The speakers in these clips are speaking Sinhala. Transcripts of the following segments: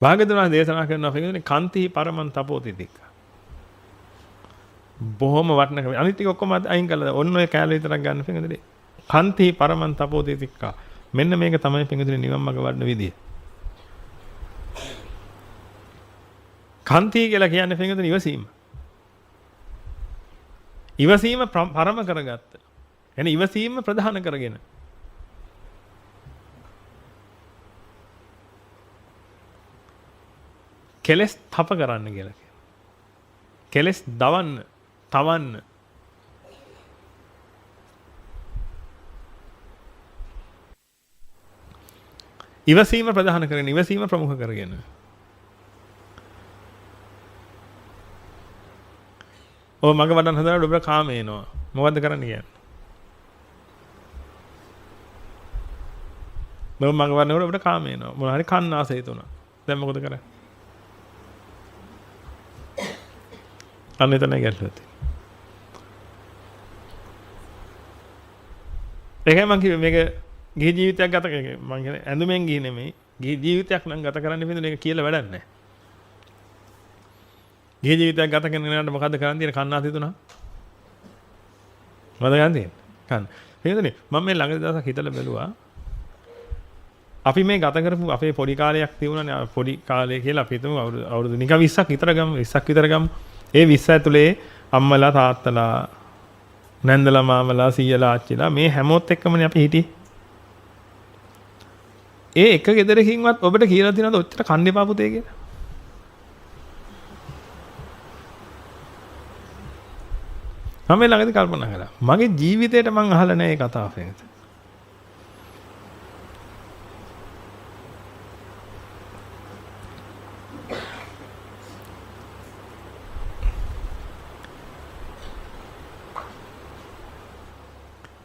භාග්‍යවතුන් දේශනා කරනවා පින්වතුනි කන්ති පරමං තපෝති තික්ක. බොහොම වටිනක. අනිත් ටික ඔක්කොම අයින් කළා. ඔන්න ඔය කැලේ විතරක් ගන්න පින්වතුනි. කන්ති පරමං තපෝති තික්ක. මෙන්න මේක තමයි පින්වතුනි නිවන් මාර්ග වඩන විදිය. කන්ති කියලා කියන්නේ පින්වතුනි ඉවසීම. ඉවසීම පරම කරගත්ත. එනේ ඉවසීම ප්‍රධාන කරගෙන. කෙලස් තප කරන්න කියලා කියනවා. කෙලස් දවන්න, තවන්න. ඉවසීම ප්‍රධාන කරගෙන, ඉවසීම ප්‍රමුඛ කරගෙන. ඔව් මග වඩන් හදනකොට ඔබට කාම එනවා. මොකද්ද කරන්න කියන්නේ? මම මග වඩනකොට ඔබට කාම එනවා. මොනවා හරි කන්න ආසය තුන. දැන් මොකද කරන්නේ? අන්න එතන ගැටලුව තියෙනවා. ඒකයි මම කිව්වේ මේක ගිහි ජීවිතයක් ගත කරන්නේ. මම කියන්නේ ඇඳුමෙන් ගිහි නෙමෙයි. ගිහි ජීවිතයක් නම් ගත කරන්න බින්දුන ඒක කියලා වැඩක් නැහැ. ගිහි ජීවිතයක් ගත කරන කෙනාට මොකද්ද කරන්න තියෙන්නේ? කන්නාසි තුනක්. මොකද කරන්න තියෙන්නේ? කන්න. එහෙමනේ මම මේ ළඟ දවසක් හිතලා බැලුවා. අපි මේ ගත කරපු අපේ පොඩි කාලයක් තිබුණානේ පොඩි කාලය කියලා අපි හිතමු අවුරුදු නිකන් 20ක් විතර ගමු 20ක් විතර ගමු. ඒ 20 ඇතුලේ අම්මලා තාත්තලා නැන්දලා මාමලා සීයලා ආච්චිලා මේ හැමෝත් එක්කමනේ අපි හිටියේ. ඒ එක ගෙදරකින්වත් ඔබට කියලා තියෙනවද ඔච්චර කන්න එපා පුතේ කියලා? මම ළඟදී කල්පනා කළා. මගේ ජීවිතේට මං අහලා නැහැ මේ කතාව වෙනත.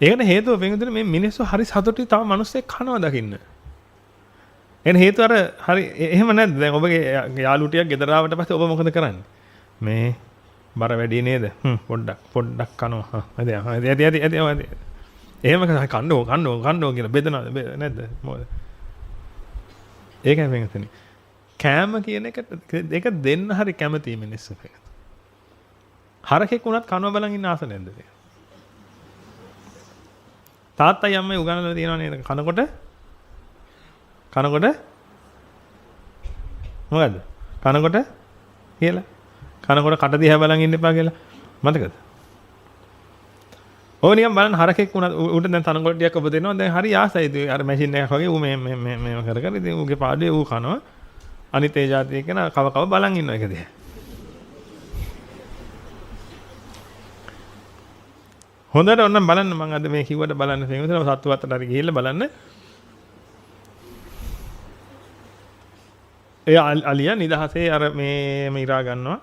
ඒකට හේතුව වෙනුදුනේ මේ මිනිස්සු හරි සතුටුයි තව මිනිස්සෙක් කනවා දකින්න. එන හේතුව අර හරි එහෙම නැද්ද? දැන් ඔබගේ යාළු ටිකක් ගෙදර ආවට පස්සේ ඔබ මොකද කරන්නේ? මේ බර වැඩි නේද? පොඩ්ඩක් කනවා. ඇති. එහෙම කන්නෝ කියලා බෙදනවද නැද්ද? මොකද? ඒකයි වෙනතනේ. කෑම කියන එක දෙන්න හරි කැමති මිනිස්සු. හරකෙක් වුණත් කනවා බලන් ඉන්න ආස නැද්ද? තාත්තයි අම්මයි උගන්වලා තියෙනවා නේද? කනකොට මොකද්ද? කනකොට කියලා. කනකොට කට දිහා බලන් ඉන්න එපා කියලා. මතකද? ඔය නිකන් බලන්න හරකෙක් වුණා ඌට දැන් තනකොළ ටිකක් ඔබ දෙනවා. දැන් හරි ආසයි. අර මැෂින් එකක් වගේ ඌ මේ කර ඉතින් ඌගේ පාඩුවේ ඌ කනවා. අනිත් ඒ જાතිය කෙන කව බලන් ඉන්නවා ඒක දිහා. හොඳට ඔන්න බලන්න මම අද මේ කිව්වට බලන්න තේමෙතන සත්තු වත්තට හරි ගිහිල්ලා බලන්න. ඒ අලියා නිදහසේ අර මේ ඉරා ගන්නවා.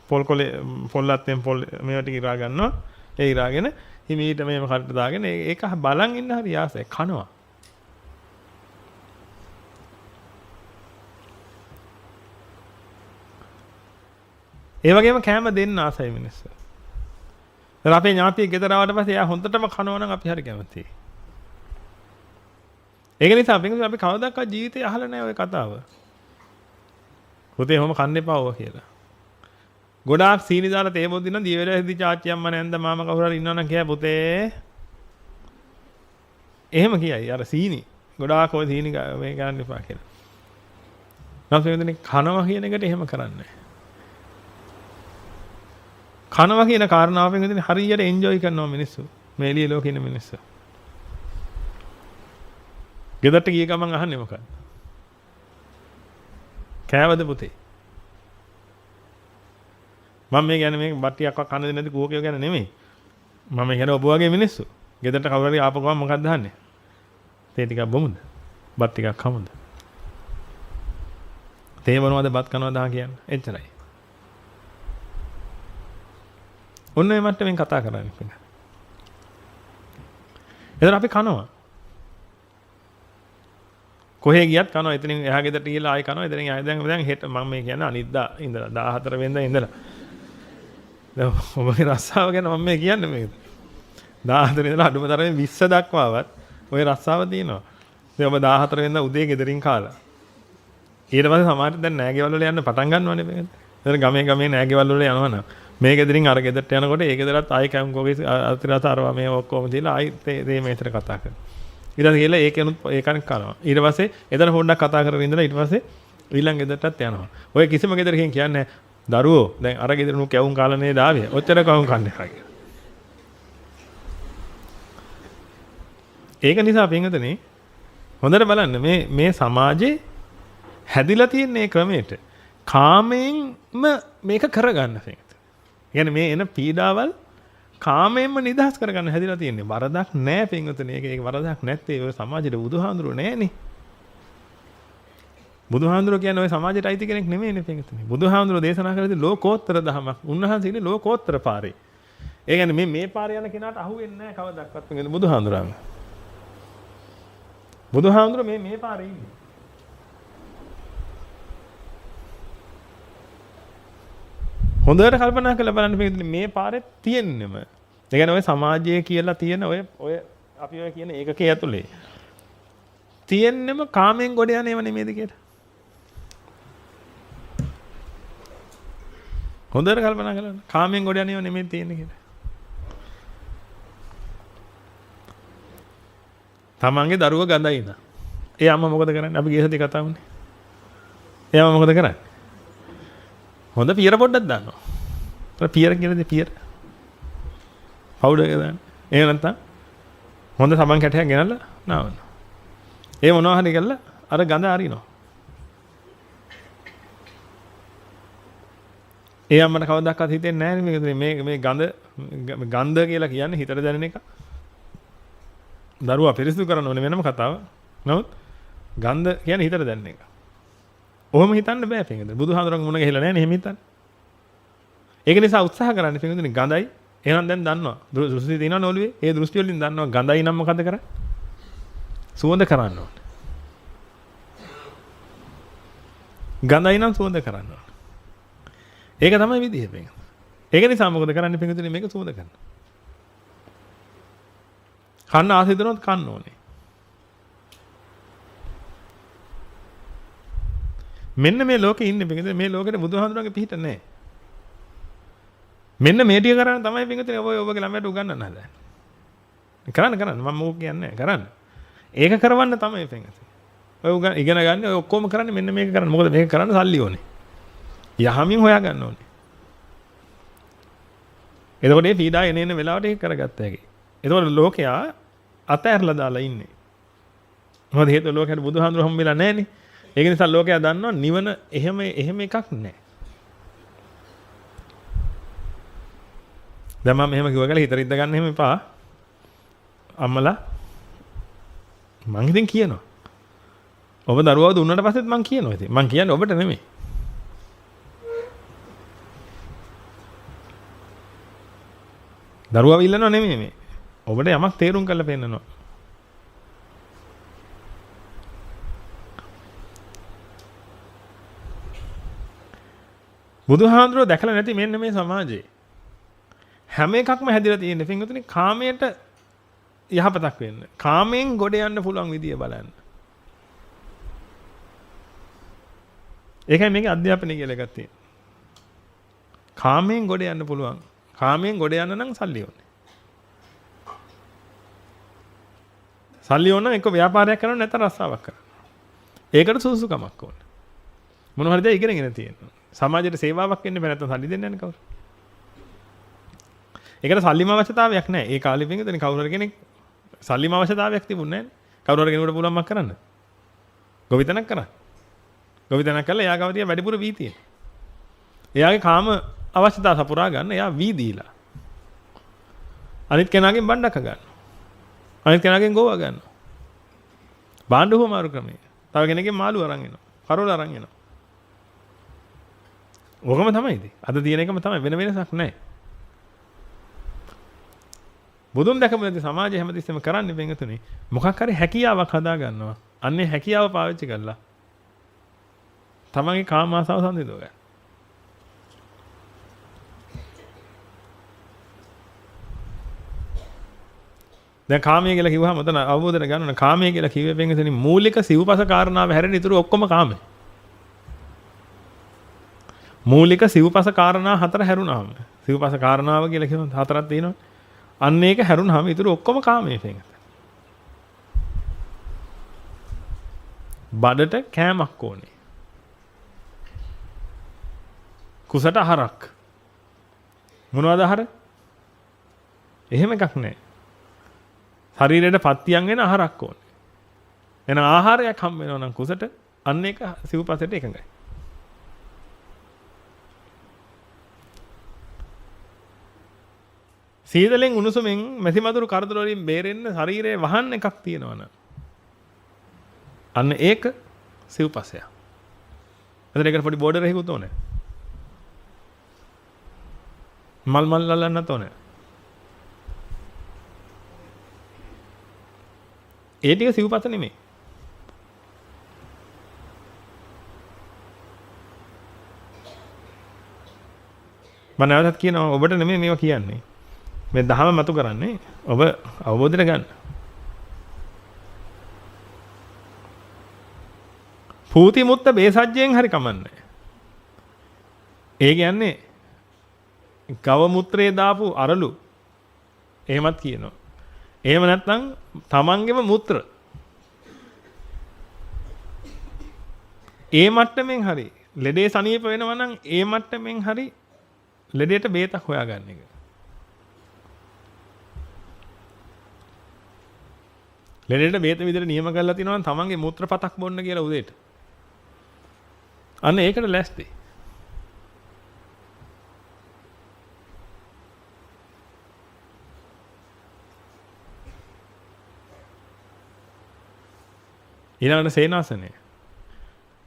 පොල්ලත්ෙන් මේවට ඉරා ගන්නවා. ඒ ඉරාගෙන හිමීට මේව කටට දාගෙන ඒක බලන් ඉන්න හරි ආසයි කනවා. ඒ වගේම කැම දෙන්න ආසයි මිනිස්සු. අපේ ඥාතියෙක් ගෙදර ආවට පස්සේ එයා හොඳටම කනවා නම් අපි හරි කැමතියි. ඒක නිසා අපි කවදාවත් ජීවිතේ අහලා නැහැ ওই කතාව. පුතේ ඔහොම කන්න එපා ඔය කියලා. ගොඩාක් සීනි දාලා තේ බොද්දි නම් දියවැල හිදි චාච්චි අම්මා නැන්ද මාමා කවුරු හරි ඉන්නවනම් කියයි පුතේ. එහෙම කියයි. අර සීනි. ගොඩාක් ඔය සීනි මේ ගන්න එපා කියලා. නම් කනවා කියන එකට එහෙම කරන්නේ කනවා කියන කාරණාවෙන් ඉතින් හරියට එන්ජොයි කරනවා මිනිස්සු. මේ එළිය ලෝකේ ඉන්න මිනිස්සු. ගෙදරට ගිය ගමන් අහන්නේ මොකක්ද? කෑවද පුතේ? මම මේ කියන්නේ මේ බට්ටියක්වත් කන්න දෙන්නේ නැති කෝකයෝ ගැන නෙමෙයි. මම කියන්නේ ඔබ වගේ මිනිස්සු. ගෙදරට කවුරු හරි ආපු ගමන් මොකක්ද අහන්නේ? තේ ටිකක් බොමුද? බත් ටිකක් කමුද? තේ බොනවද බත් කනවද අහ කියන්නේ? එච්චරයි. ඔන්න මේ මට්ටමින් කතා කරන්නේ කියලා. එතන අපි කනවා. කොහේ ගියත් කනවා. එතනින් එහා ගෙදරට ගිහලා ආයෙ කනවා. එතනින් ආයෙ දැන් හෙට මම මේ කියන්නේ අනිද්දා ඉඳලා 14 වෙනිදා ඉඳලා. දැන් ඔබගේ රස්සාව ගැන මම මේ කියන්නේ මේක. 14 ඉඳලා අඩුම තරමේ 20 දක්වාවත් ওই රස්සාව තියෙනවා. දැන් ඔබ 14 වෙනිදා උදේ ගෙදරින් කාලා. ඊට පස්සේ සමහරවිට දැන් නෑගෙවල් වල යන්න පටන් ගන්නවනේ මේක. එතන ගමේ නෑගෙවල් වල යනවනම් මේ ගෙදරින් අර ගෙදරට යනකොට ඒ ගෙදරත් ආයි කැම්කෝගේ අතිරත අරවා මේ ඔක්කොම දීලා ආයි මේ මේතර කතා කරනවා. ඊට පස්සේ ගිහලා ඒකෙනුත් ඒකෙන් කරනවා. ඊට පස්සේ එතන පොඩ්ඩක් කතා කරගෙන ඉඳලා ඊට පස්සේ ඊළඟ ගෙදරටත් යනවා. ඔය කිසිම ගෙදරකින් කියන්නේ දරුවෝ දැන් අර ගෙදරනු කැවුම් කාලා නේද ආවේ. ඔච්චර කවුම් කන්නේ නැහැ. ඒක නිසා පින්වතුනි හොඳට බලන්න මේ සමාජේ හැදිලා තියෙන මේ ක්‍රමයට කාමයෙන්ම මේක කරගන්න පින්වතුනි. يعني මේ එන පීඩාවල් කාමයෙන්ම නිදහස් කරගන්න හැදිලා තියෙන්නේ. වරදක් නැහැ පින්වතුනි. ඒක වරදක් නැත්තේ ඔය සමාජෙට බුදුහාඳුරෝ නැහනේ. බුදුහාඳුරෝ කියන්නේ ඔය සමාජයට අයිති කෙනෙක් නෙමෙයිනේ පින්වතුනි. බුදුහාඳුරෝ දේශනා කරලා ලෝකෝත්තර ධමයක්. උන්වහන්සේ ඉන්නේ ලෝකෝත්තර පාරේ. ඒ කියන්නේ මේ පාරේ යන කෙනාට අහුවෙන්නේ නැහැ කවදාවත් පින්වතුනි බුදුහාඳුරාම. බුදුහාඳුරෝ මේ පාරේ ඉන්නේ. හොඳට කල්පනා කරලා බලන්න පින්වතුනි මේ පාරේ තියෙන්නෙම. ඒ කියන්නේ ඔය සමාජයේ කියලා තියෙන ඔය අපි ඔය කියන ඒකකයේ ඇතුලේ තියෙන්නෙම කාමෙන් ගොඩ යන්නේව නෙමෙයිද කියලා. හොඳට කල්පනා කරලා කාමෙන් ගොඩ යන්නේව නෙමෙයි තියෙන්නේ කියලා. තමන්ගේ දරුව ගඳයි නා. ඒ අම්මා මොකද කරන්නේ? අපි ගිය සතියේ කතා වුණේ. ඒ අම්මා මොකද කරන්නේ? හොඳ පියර පොඩ්ඩක් දානවා. අර පියර කියන්නේ පියර. පවුඩර් එක දාන්න. එහෙම නැත්නම් හොඳ සමන් කැටයක් ගෙනල්ලා නාවනවා. ඒ මොනවා හරි කළා අර ගඳ අරිනවා. ඒ අම්මට කවදාවත් හිතෙන්නේ නැහැ මේ ගඳ කියලා කියන්නේ හිතට දැනෙන එක. දරුවා පිරිසිදු කරන්න ඕනේ වෙනම කතාව. නමුත් ගඳ කියන්නේ හිතට දැනෙන එක. ඔහොම හිතන්න බෑ පින්වතුනි. බුදුහාඳුරන් මුණ ගහලා නැහැ නේ එහෙම හිතන්න. ඒක නිසා උත්සාහ කරන්න පින්වතුනි ගඳයි. එහෙනම් දැන් දන්නවා. දෘෂ්ටි තියෙනවනේ ඔළුවේ. ඒ දෘෂ්ටි වලින් දන්නවා ගඳයි නම් මොකද කරන්නේ? සුවඳ කරන්න ඕනේ. ගඳයි නම් සුවඳ කරන්න ඕනේ. ඒක තමයි විදිහ පින්වතුනි. ඒක නිසා මොකද කරන්නේ පින්වතුනි මේක සුවඳ කරන්න. කන්න ආසෙ දනොත් කන්න ඕනේ. මෙන්න මේ ලෝකේ ඉන්නේ පිටින් මේ ලෝකෙට බුදුහාඳුරන්ගේ පිහිට නැහැ. මෙන්න මේ ටික කරන්න තමයි පිටින් ඔබගේ ළමයට උගන්වන්න හදන්නේ. කරන්න මම මොකක් කියන්නේ කරන්න. ඒක කරවන්න තමයි පිටින්. ඔය ඉගෙන ගන්න ඔය ඔක්කොම කරන්නේ මෙන්න මේක කරන්න. මොකද මේක කරන්න සල්ලි ඕනේ. යහමින් හොයා ගන්න ඕනේ. එතකොට මේ පීඩා එන වෙලාවට ඒක කරගත්ත හැකි. එතකොට ලෝකයා අතහැරලා දාලා ඉන්නේ. මොකද හේතුව ලෝකයට බුදුහාඳුර හම්බෙලා නැහනේ. ඒක නිසා ලෝකයා දන්නවා නිවන එහෙම එකක් නැහැ. දැන් මම මෙහෙම කිව්වා කියලා හිතරිද්ද ගන්න එහෙම එපා. අම්මලා මං ඉතින් කියනවා. ඔබ දරුවව දුන්නාට පස්සෙත් මං කියනවා ඉතින්. මං කියන්නේ ඔබට නෙමෙයි. දරුවව ඉල්ලනවා නෙමෙයි මේ. ඔබට යමක් තේරුම් කරලා පෙන්නනවා. බුදුහාඳුරෝ දැකලා නැති මෙන්න මේ සමාජයේ හැම එකක්ම හැදිලා තියෙන්නේ පින්වතුනි කාමයට යහපතක් වෙන්න. කාමයෙන් ගොඩ යන්න පුළුවන් විදිය බලන්න. ඒකයි මේකේ අධ්‍යාපනය කියලා එකක් තියෙන්නේ. කාමයෙන් ගොඩ යන්න පුළුවන්. කාමයෙන් ගොඩ යන්න නම් සල්ලි ඕනේ. සල්ලි ඕන නම් එක්ක ව්‍යාපාරයක් කරන්න නැත්නම් රස්සාවක් කරන්න. ඒකට සුසුකමක් ඕනේ. මොන හරි දෙයක් ඉගෙනගෙන තියෙනවා. සමාජයට සේවාවක් වෙන්න බෑ නැත්නම් සල්ලි දෙන්නේ නැහැ කවුරු. ඒකට සල්ලිම අවශ්‍යතාවයක් නැහැ. ඒ කාලෙ පිටින් කවුරු හරි කෙනෙක් සල්ලිම අවශ්‍යතාවයක් තිබුණේ නැහැ. කවුරු හරි කෙනෙකුට පුළුවන් මක් කරන්න. ගොවිතැනක් කරා. ගොවිතැනක් කළා එයා ගාව තියා වැඩිපුර වී තියෙන. එයාගේ කාම අවශ්‍යතාව සපුරා ගන්න එයා වී දීලා. අනිත් කෙනාගෙන් බණ්ඩක් ගන්න. අනිත් කෙනාගෙන් ගෝවා ගන්න. බාණ්ඩ හොමාරු ක්‍රමය. තව කෙනෙක්ගෙන් මාළු අරන් එනවා. කරෝල අරන් එනවා. ඕකම තමයි ඉතින්. අද තියෙන එකම තමයි වෙන වෙනසක් නැහැ. බුදුන් දැකපු නැති සමාජය හැමතිස්සෙම කරන්නේ වෙන්තුනේ මොකක් හරි හැකියාවක් හදා ගන්නවා. අන්නේ හැකියාව පාවිච්චි කරලා තමන්ගේ කාම ආසාව සම්පූර්ණ ගන්න. දැන් කාමයේ කියලා කිව්වහම මතන අවබෝධන ගන්න ඕන කාමයේ කියලා කිව්වේ වෙන්තුනේ මූලික සිව්පස කාරණාව හැරෙන ඉතුරු ඔක්කොම කාමයි. මූලික සිව්පස කාරණා 4 හැරුණාම සිව්පස කාරණාව කියලා කියන 4ක් තියෙනවා. අන්න ඒක හැරුණාම ඊටු ඔක්කොම කාමයේ පිංගත. බඩට කෑමක් ඕනේ. කුසට ආහාරක්. මොනවද ආහාර? එහෙම එකක් නැහැ. ශරීරයට පත්තියන් වෙන ආහාරක් ඕනේ. එන ආහාරයක් හම් වෙනවා නම් කුසට අන්න ඒක සිව්පසට එකඟයි. සීතලෙන් උණුසුමෙන් මැසි මදුරු කරදර වලින් බේරෙන්න ශරීරයේ වහන් එකක් තියෙනවා නම් අන්න ඒක සිව්පසය. එතන ඒකට පොඩි බෝඩර් එකකුත් ඕනේ. මල් අල්ලන්නත් ඕනේ. ඒ ටික සිව්පස නෙමෙයි. මම නැවතත් කියනවා ඔබට නෙමෙයි මේවා කියන්නේ. මේ දහම මතු කරන්නේ ඔබ අවබෝධයට ගන්න. පූති මුත්ත බේසජ්ජයෙන් හරි කමන්නේ. ඒ කියන්නේ ගව මුත්‍රේ දාපු අරලු එහෙමත් කියනවා. එහෙම නැත්නම් තමන්ගේම මුත්‍ර. ඒ මට්ටමින් හරි ලෙඩේ සනීප වෙනවා නම් ඒ මට්ටමින් හරි ලෙඩේට බේතක් හොයාගන්න එක. ලෙඩේට බේත විදිහට නියම කරලා තිනවා නම් තමන්ගේ මුත්‍ර පතක් බොන්න කියලා උදේට. අන්න ඒකට ලැස්ති. ඊළඟට සේනාසනය.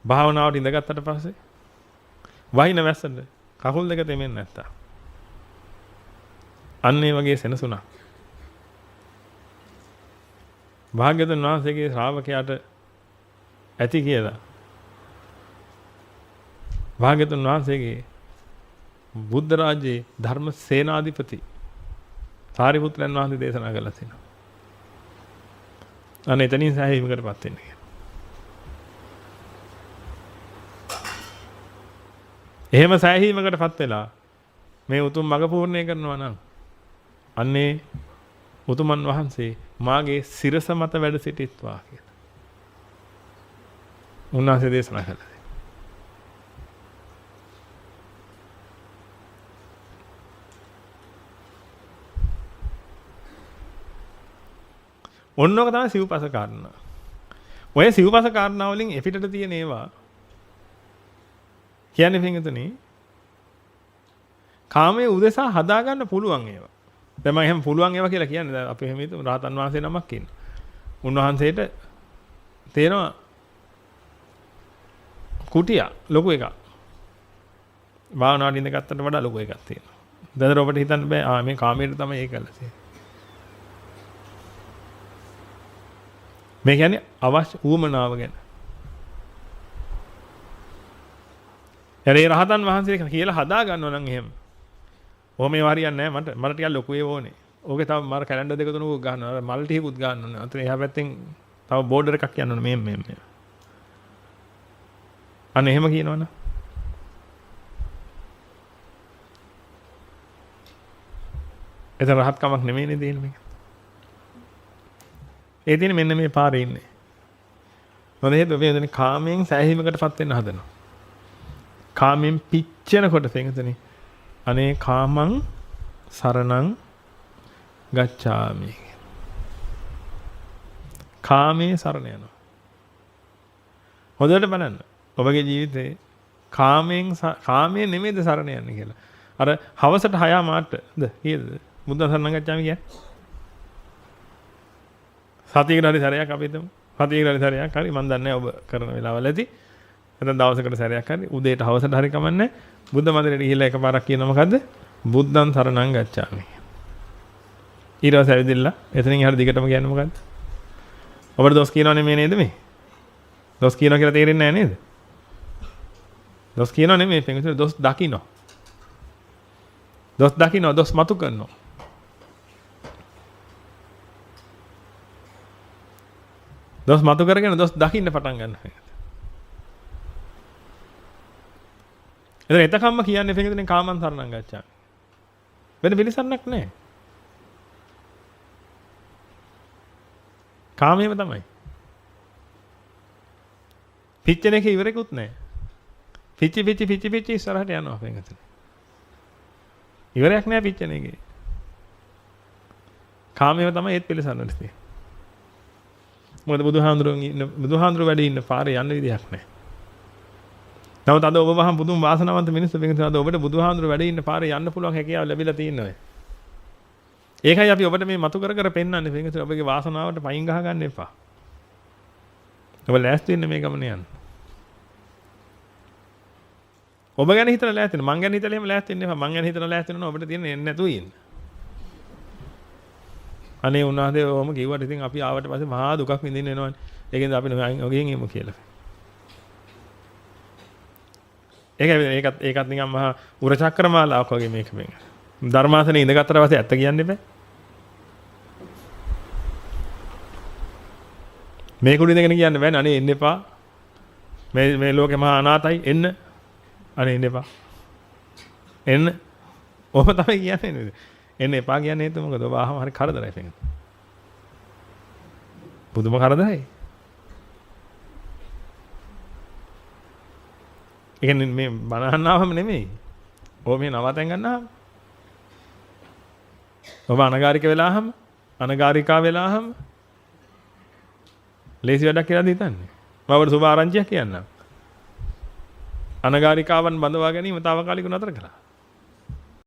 භාවනාවට ඉඳගත්තට පස්සේ වහින වැස්සට කකුල් දෙක තෙමෙන්නේ නැත්තා. අන්න ඒ වගේ සෙනසුණක්. භාග්‍යවතුන් වහන්සේගේ ශ්‍රාවකයාට ඇති කියලා. භාග්‍යවතුන් වහන්සේගේ බුද්ධ රාජ්‍යයේ ධර්ම සේනාධිපති සාරිපුත්‍රයන් වහන්සේ දේශනා කළා තියෙනවා. අනේ එතනින් සෑහීමකටපත් වෙන්නේ. එහෙම සෑහීමකටපත් වෙලා මේ උතුම් මඟ පූර්ණේ කරනවා නම් අන්නේ උතුමන් වහන්සේ මාගේ සිරස මත වැඩ සිටිත්වා කියලා. උන්වහන්සේ දේශනා කළා. ඔන්නෝක තමයි සිව්පස කාරණා. ඔය සිව්පස කාරණා වලින් එපිටට තියෙන ඒවා කියන්නේ පින්තුනේ කාමයේ උදෙසා හදාගන්න පුළුවන් ඒවා. දැන් මම එහෙම පුළුවන් ඒවා කියලා කියන්නේ දැන් අපි එහෙම හිතමු රහතන් වහන්සේ නමක් ඉන්න. උන්වහන්සේට තේනවා කුටිය ලොකු එකක්. භාවනාවට ඉඳගත්තට වඩා ලොකු එකක් තියෙනවා. දැන් ඔබට හිතන්න බෑ මේ කාමයට තමයි ඒක කළා තියෙන්නේ. මේ කියන්නේ අවශ්‍ය ඌමනාව ගැන. ඒ රහතන් වහන්සේ කියලා හදා ගන්නවා නම් එහෙම. ඔහොම ඒ හරියන්නේ නැහැ මට ටිකක් ලොකු ඒ ඕනේ. ඕකේ තව මර කැලෙන්ඩර් දෙක තුනක් ගන්නවා. මල් ටිකකුත් ගන්න ඕනේ. අතන එහා පැත්තෙන් තව බෝඩර් එකක් යන්න ඕනේ මේ. අන්න එහෙම කියනවනේ. එතන රහත් කමක් නෙමෙයිනේ දෙන්නේ මේක. ඒ දිනේ මෙන්න මේ පාරේ ඉන්නේ. මොන හේතුව මේ දෙන කාමයෙන් සෑහීමකටපත් වෙන්න හදනවා. කාමයෙන් පිච්චෙනකොට තේන්තනේ අනේ කාමං සරණං ගච්ඡාමි. කාමයේ සරණ යනවා. හොඳට බලන්න. ඔබගේ ජීවිතේ කාමයේ නෙමෙයිද සරණ යන්නේ කියලා. අර හවසට 6 මාටද කීයද? බුද්ධ සරණ ගච්ඡාමි කියන්නේ. සතියකට හරි සැරයක් අපි හිතමු. සතියකට හරි සැරයක් හරි මම දන්නේ ඔබ කරන වෙලාවල් ඇති. නැත්නම් දවසකට සැරයක් හරි උදේට හවසට හරි කමන්නේ. බුද්ධ මන්දිරයට ගිහිල්ලා එකපාරක් කියනවා මොකද්ද? බුද්ධං සරණං ගච්ඡාමි. ඊට පස්සේ ඇවිදilla එතනින් හරි දිගටම කියන්නේ මොකද්ද? ඔබට දොස් කියනවනේ මේ නේද මේ? දොස් කියනවා කියලා තේරෙන්නේ නැහැ නේද? දොස් කියනව නෙමෙයි පින්විතේ දොස් දකින්න. දොස් දකින්න දොස් මතු කරනවා. දොස් මතු කරගෙන දොස් දකින්න පටන් ගන්නවා. එතන එතකම්ම කියන්නේ පින්විතනේ කාමං සරණං ගච්ඡාමි. වෙන පිළිසරණක් නැහැ. කාමයේම තමයි. පිච්චෙන එක ඉවරෙකුත් නැහැ. පිච්චි ඉස්සරහට යනවා පින්විතනේ. ඉවරයක් නැහැ පිච්චෙන එකේ. කාමයේම තමයි ඒත් පිළිසරණට තියෙන්නේ. මොකද බුදුහාඳුරු වැඩි ඉන්න පාරේ යන්න විදියක් නැහැ. නමුත් අද ඔබ වහම පුදුම වාසනාවන්ත මිනිස්සු පින්විතනේ අද ඔබට බුදුහාඳුරු වැඩි ඉන්න පාරේ යන්න පුළුවන් හැකියාව ලැබිලා තියෙනවා. ඒකයි අපි ඔබට මේ මතු කර පෙන්නන්නේ පින්විතනේ ඔබගේ වාසනාවට පයින් ගහ ගන්න එපා. ඔබ ලෑස්ති වෙන්න මේ ගමන යන්න. ඔබ ගැන හිතලා ලෑස්ති වෙන්න. මං ගැන හිතලා එහෙම ලෑස්ති වෙන්න එපා. මං ගැන හිතලා ලෑස්ති වෙනවා ඔබට තියෙන්නේ එන්නේ නැතුව ඉන්න. අනේ උනාදේ ඔහොම කිව්වට ඉතින් අපි ආවට පස්සේ මහා දුකක් විඳින්න වෙනවනේ. ඒකෙන්ද අපි ඔගෙන් එමු කියලා. ඒකත් නිකන් මහා උර චක්‍රමාලාවක් වගේ මේක මේ. ධර්මාසනේ ඉඳගත්තට පස්සේ ඇත්ත කියන්න එපා. මේ කුඩි දෙකන කියන්න බෑනේ. අනේ එන්න එපා. මේ ලෝකේ මහා අනාතයි එන්න. අනේ එන්න එපා. එන්න. ඔබ තමයි කියන්නේ නේද? එන්න එපා කියන්නේ හේතුව මොකද? ඔබ ආවම හරි කරදරයි පිටින්. පුදුම කරදරයි. ඒ කියන්නේ මේ බනහන්න ආවම නෙමෙයි. ඔබ මේ නවතෙන් ගන්නාම. ඔබ අනගාരിക වෙලාම, අනගාരികා වෙලාම ලේසි වැඩක් කියලා හිතන්නේ. මම ඔබට සුබ ආරංචියක් කියන්නම්. අනගාരികාවන් බඳවා ගැනීම తాවකාලිකව නතර කළා.